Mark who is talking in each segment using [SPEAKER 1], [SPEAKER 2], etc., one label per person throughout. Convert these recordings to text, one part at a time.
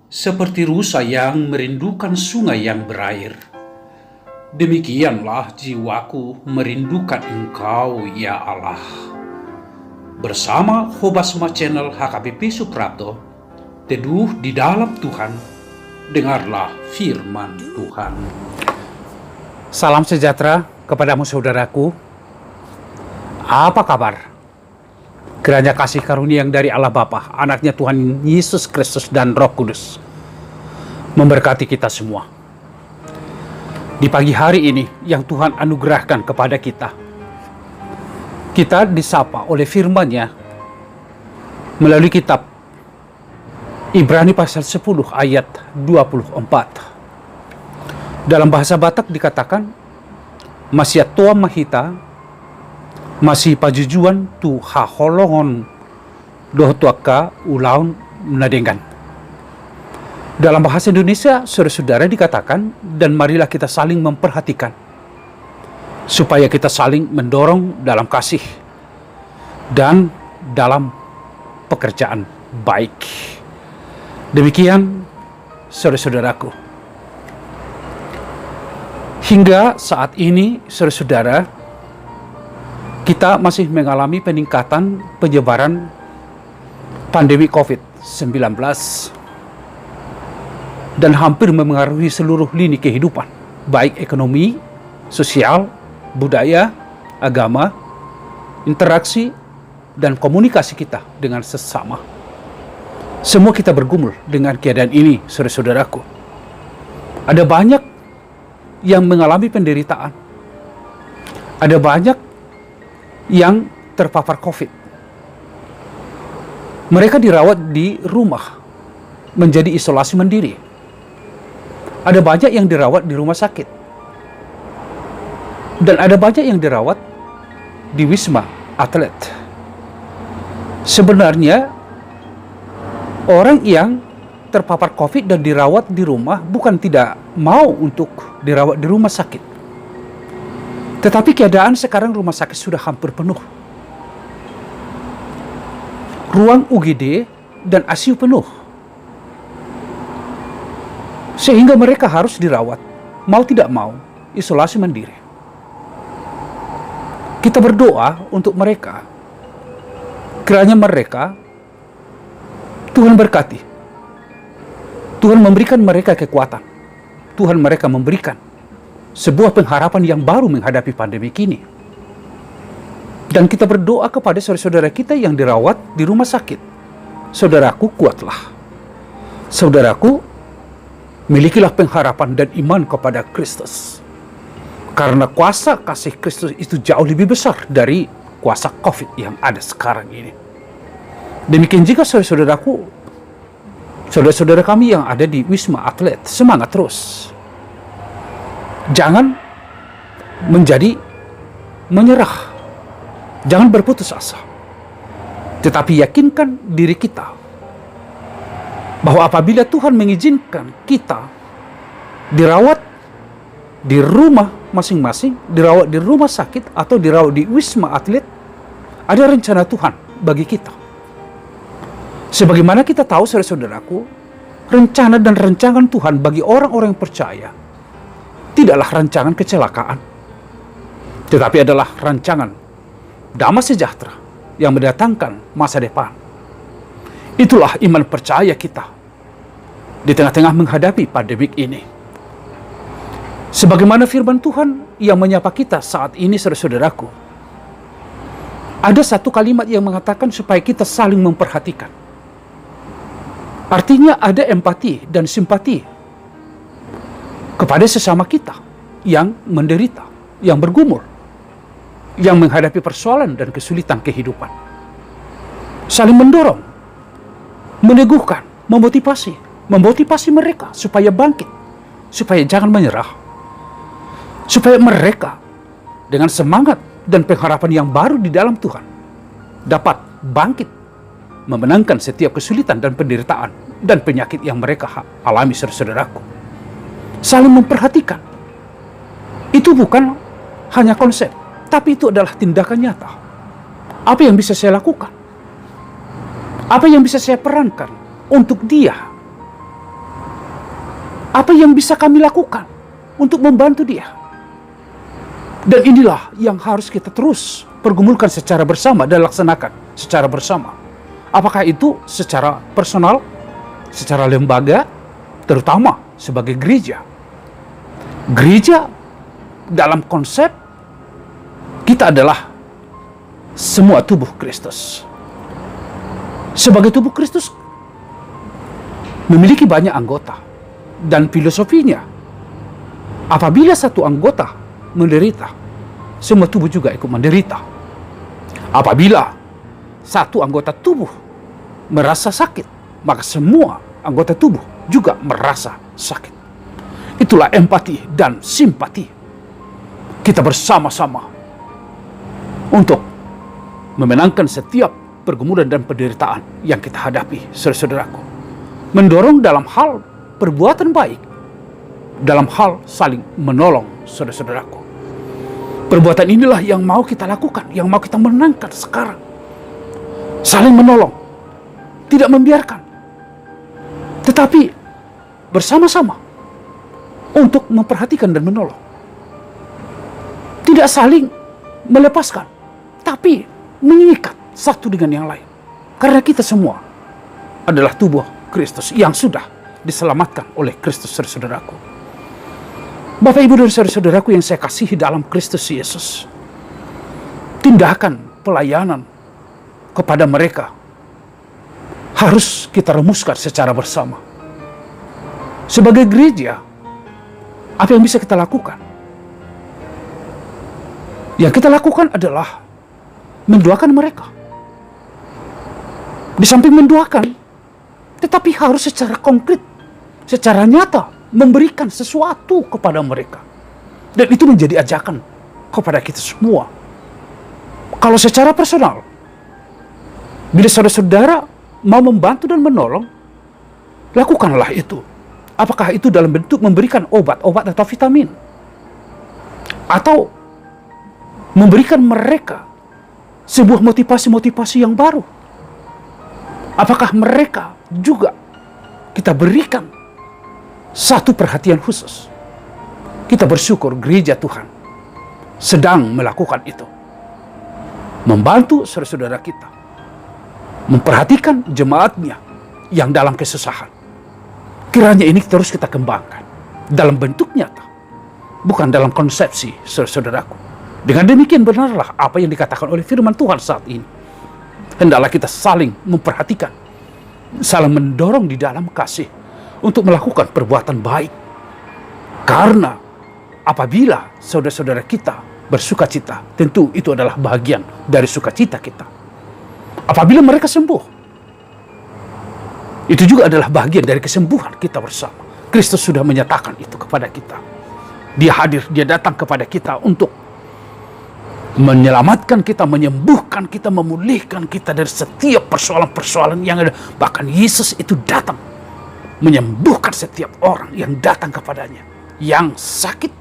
[SPEAKER 1] seperti rusa yang merindukan sungai yang berair. Demikianlah jiwaku merindukan Engkau, ya Allah. Bersama Hobasma Channel HKBP Suprapto, teduh di dalam Tuhan, dengarlah firman Tuhan.
[SPEAKER 2] Salam sejahtera kepadamu saudaraku. Apa kabar? Kiranya kasih karunia yang dari Allah Bapa, anaknya Tuhan Yesus Kristus dan Roh Kudus memberkati kita semua. Di pagi hari ini yang Tuhan anugerahkan kepada kita, kita disapa oleh firman-Nya melalui kitab Ibrani pasal 10 ayat 24. Dalam bahasa Batak dikatakan, masih tua mahita, masih pajujuan tu haholongon doh tuaka ulaun menadengan. Dalam bahasa Indonesia, saudara-saudara dikatakan, dan marilah kita saling memperhatikan, supaya kita saling mendorong dalam kasih dan dalam pekerjaan baik. Demikian, saudara-saudaraku. Hingga saat ini, saudara-saudara, kita masih mengalami peningkatan penyebaran pandemi COVID-19 dan hampir memengaruhi seluruh lini kehidupan, baik ekonomi, sosial, budaya, agama, interaksi, dan komunikasi kita dengan sesama. Semua kita bergumul dengan keadaan ini, saudara-saudaraku. Ada banyak yang mengalami penderitaan. Ada banyak yang terpapar COVID. Mereka dirawat di rumah, menjadi isolasi mandiri. Ada banyak yang dirawat di rumah sakit. Dan ada banyak yang dirawat di Wisma Atlet. Sebenarnya, orang yang terpapar COVID dan dirawat di rumah bukan tidak mau untuk dirawat di rumah sakit. Tetapi keadaan sekarang rumah sakit sudah hampir penuh. Ruang UGD dan ICU penuh. Sehingga mereka harus dirawat, mau tidak mau, isolasi mandiri. Kita berdoa untuk mereka. Kiranya mereka, Tuhan berkati. Tuhan memberikan mereka kekuatan. Tuhan mereka memberikan sebuah pengharapan yang baru menghadapi pandemi ini. Dan kita berdoa kepada saudara-saudara kita yang dirawat di rumah sakit. Saudaraku, kuatlah. Saudaraku, milikilah pengharapan dan iman kepada Kristus. Karena kuasa kasih Kristus itu jauh lebih besar dari kuasa COVID yang ada sekarang ini. Demikian juga saudara-saudaraku, saudara-saudara kami yang ada di Wisma Atlet, semangat terus. Jangan menyerah. Jangan berputus asa. Tetapi yakinkan diri kita bahwa apabila Tuhan mengizinkan kita dirawat di rumah masing-masing, dirawat di rumah sakit atau dirawat di Wisma Atlet, ada rencana Tuhan bagi kita. Sebagaimana kita tahu, saudara-saudaraku, rencana dan rancangan Tuhan bagi orang-orang yang percaya tidaklah rancangan kecelakaan, tetapi adalah rancangan damai sejahtera yang mendatangkan masa depan. Itulah iman percaya kita di tengah-tengah menghadapi pandemik ini. Sebagaimana firman Tuhan yang menyapa kita saat ini, saudara-saudaraku, ada satu kalimat yang mengatakan supaya kita saling memperhatikan. Artinya ada empati dan simpati kepada sesama kita yang menderita, yang bergumul, yang menghadapi persoalan dan kesulitan kehidupan. Saling mendorong, meneguhkan, memotivasi mereka supaya bangkit, supaya jangan menyerah, supaya mereka dengan semangat dan pengharapan yang baru di dalam Tuhan dapat bangkit, memenangkan setiap kesulitan dan penderitaan dan penyakit yang mereka alami, saudara-saudaraku. Saling memperhatikan. Itu bukan hanya konsep, tapi itu adalah tindakan nyata. Apa yang bisa saya lakukan? Apa yang bisa saya perankan untuk dia Apa yang bisa kami lakukan untuk membantu dia? Dan inilah yang harus kita terus pergumulkan secara bersama dan laksanakan secara bersama. Apakah itu secara personal, secara lembaga, terutama sebagai gereja. Gereja dalam konsep kita adalah semua tubuh Kristus. Sebagai tubuh Kristus memiliki banyak anggota, dan filosofinya apabila satu anggota menderita, semua tubuh juga ikut menderita. Apabila satu anggota tubuh merasa sakit, maka semua anggota tubuh juga merasa sakit. Itulah empati dan simpati. Kita bersama-sama untuk memenangkan setiap pergumulan dan penderitaan yang kita hadapi, saudara-saudaraku. Mendorong dalam hal perbuatan baik, dalam hal saling menolong, saudara-saudaraku. Perbuatan inilah yang mau kita lakukan, yang mau kita menangkan sekarang. Saling menolong, tidak membiarkan, tetapi bersama-sama untuk memperhatikan dan menolong. Tidak saling melepaskan, tapi mengikat satu dengan yang lain. Karena kita semua adalah tubuh Kristus yang sudah diselamatkan oleh Kristus, saudaraku. Bapak, Ibu, dan saudara-saudaraku yang saya kasihi dalam Kristus Yesus, tindakan pelayanan kepada mereka harus kita rumuskan secara bersama. Sebagai gereja, apa yang bisa kita lakukan? Yang kita lakukan adalah mendoakan mereka. Di samping mendoakan, tetapi harus secara konkret, secara nyata, memberikan sesuatu kepada mereka. Dan itu menjadi ajakan kepada kita semua. Kalau secara personal, bila saudara-saudara mau membantu dan menolong, lakukanlah itu. Apakah itu dalam bentuk memberikan obat-obat atau vitamin, atau memberikan mereka sebuah motivasi-motivasi yang baru. Apakah mereka juga kita berikan satu perhatian khusus? Kita bersyukur gereja Tuhan sedang melakukan itu. Membantu saudara-saudara kita, memperhatikan jemaatnya yang dalam kesusahan. Kiranya ini terus kita kembangkan dalam bentuk nyata, bukan dalam konsepsi, saudara-saudaraku. Dengan demikian benarlah apa yang dikatakan oleh firman Tuhan saat ini. Hendaklah kita saling memperhatikan, saling mendorong di dalam kasih untuk melakukan perbuatan baik. Karena apabila saudara-saudara kita bersuka cita, tentu itu adalah bagian dari sukacita kita. Apabila mereka sembuh, itu juga adalah bagian dari kesembuhan kita bersama. Kristus sudah menyatakan itu kepada kita. Dia hadir, dia datang kepada kita untuk menyelamatkan kita, menyembuhkan kita, memulihkan kita dari setiap persoalan-persoalan yang ada. Bahkan Yesus itu datang menyembuhkan setiap orang yang datang kepadanya, yang sakit.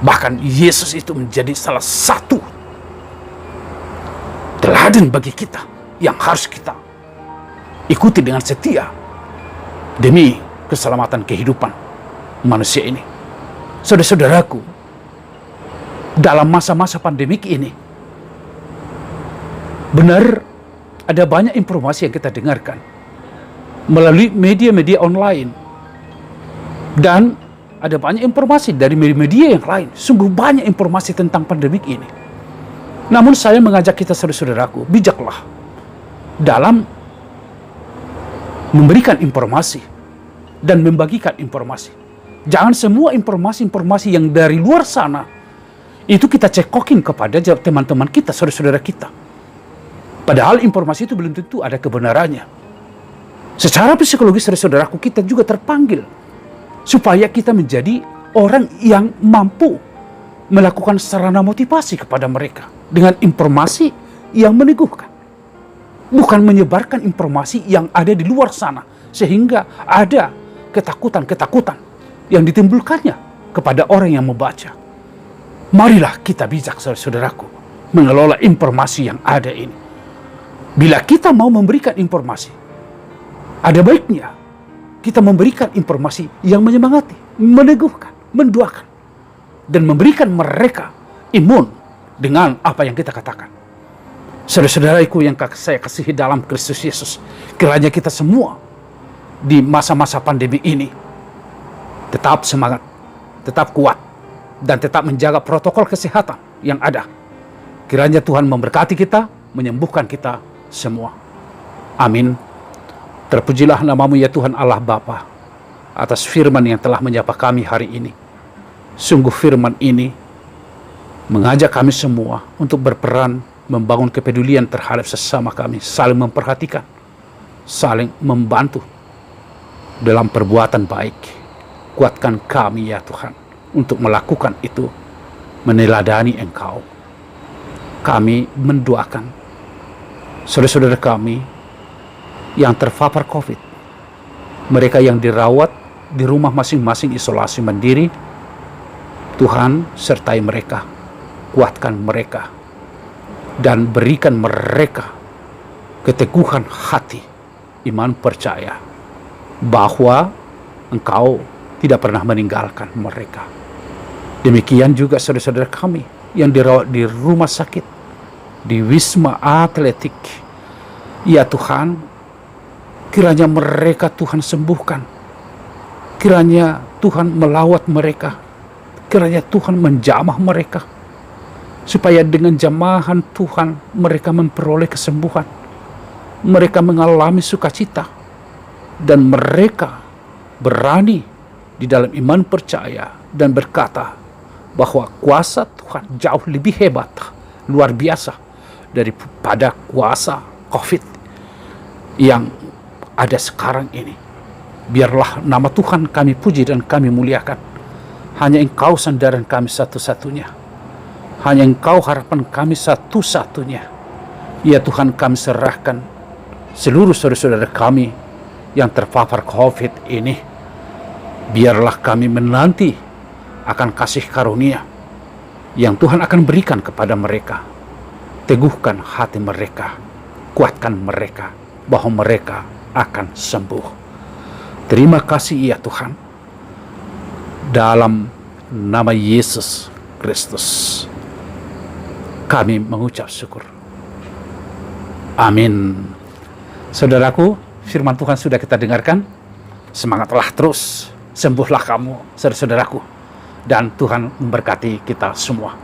[SPEAKER 2] Bahkan Yesus itu menjadi salah satu teladan bagi kita yang harus kita ikuti dengan setia demi keselamatan kehidupan manusia ini. Saudara-saudaraku, dalam masa-masa pandemik ini, benar ada banyak informasi yang kita dengarkan melalui media-media online, dan ada banyak informasi dari media yang lain. Sungguh banyak informasi tentang pandemik ini. Namun saya mengajak kita, saudara-saudaraku, bijaklah dalam memberikan informasi dan membagikan informasi. Jangan semua informasi-informasi yang dari luar sana itu kita cekokin kepada teman-teman kita, saudara-saudara kita. Padahal informasi itu belum tentu ada kebenarannya. Secara psikologis, saudara-saudaraku, kita juga terpanggil supaya kita menjadi orang yang mampu melakukan sarana motivasi kepada mereka dengan informasi yang meneguhkan. Bukan menyebarkan informasi yang ada di luar sana, sehingga ada ketakutan-ketakutan yang ditimbulkannya kepada orang yang membaca. Marilah kita bijak, saudaraku, mengelola informasi yang ada ini. Bila kita mau memberikan informasi, ada baiknya kita memberikan informasi yang menyemangati, meneguhkan, mendoakan, dan memberikan mereka imun dengan apa yang kita katakan. Saudara-saudaraku yang saya kasihi dalam Kristus Yesus, kiranya kita semua di masa-masa pandemi ini tetap semangat, tetap kuat, dan tetap menjaga protokol kesehatan yang ada. Kiranya Tuhan memberkati kita, menyembuhkan kita semua. Amin. Terpujilah namamu ya Tuhan Allah Bapa, atas firman yang telah menyapa kami hari ini. Sungguh firman ini mengajak kami semua untuk berperan membangun kepedulian terhadap sesama kami, saling memperhatikan, saling membantu dalam perbuatan baik. Kuatkan kami ya Tuhan untuk melakukan itu, meneladani Engkau. Kami mendoakan saudara-saudara kami yang terpapar COVID, mereka yang dirawat di rumah masing-masing isolasi mandiri. Tuhan sertai mereka, kuatkan mereka, dan berikan mereka keteguhan hati, iman percaya bahwa Engkau tidak pernah meninggalkan mereka. Demikian juga saudara-saudara kami yang dirawat di rumah sakit, di Wisma Atletik. Ya Tuhan, kiranya mereka Tuhan sembuhkan, kiranya Tuhan melawat mereka, kiranya Tuhan menjamah mereka, supaya dengan jamahan Tuhan mereka memperoleh kesembuhan, mereka mengalami sukacita, dan mereka berani di dalam iman percaya dan berkata bahwa kuasa Tuhan jauh lebih hebat, luar biasa daripada kuasa COVID yang ada sekarang ini. Biarlah nama Tuhan kami puji dan kami muliakan. Hanya Engkau sandaran kami satu-satunya, hanya Engkau harapan kami satu-satunya. Ya Tuhan, kami serahkan seluruh saudara-saudara kami yang terpapar COVID ini. Biarlah kami menanti akan kasih karunia yang Tuhan akan berikan kepada mereka. Teguhkan hati mereka, kuatkan mereka, bahwa mereka akan sembuh. Terima kasih ya Tuhan, dalam nama Yesus Kristus kami mengucap syukur. Amin. Saudaraku, firman Tuhan sudah kita dengarkan. Semangatlah terus, sembuhlah kamu, saudara-saudaraku, dan Tuhan memberkati kita semua.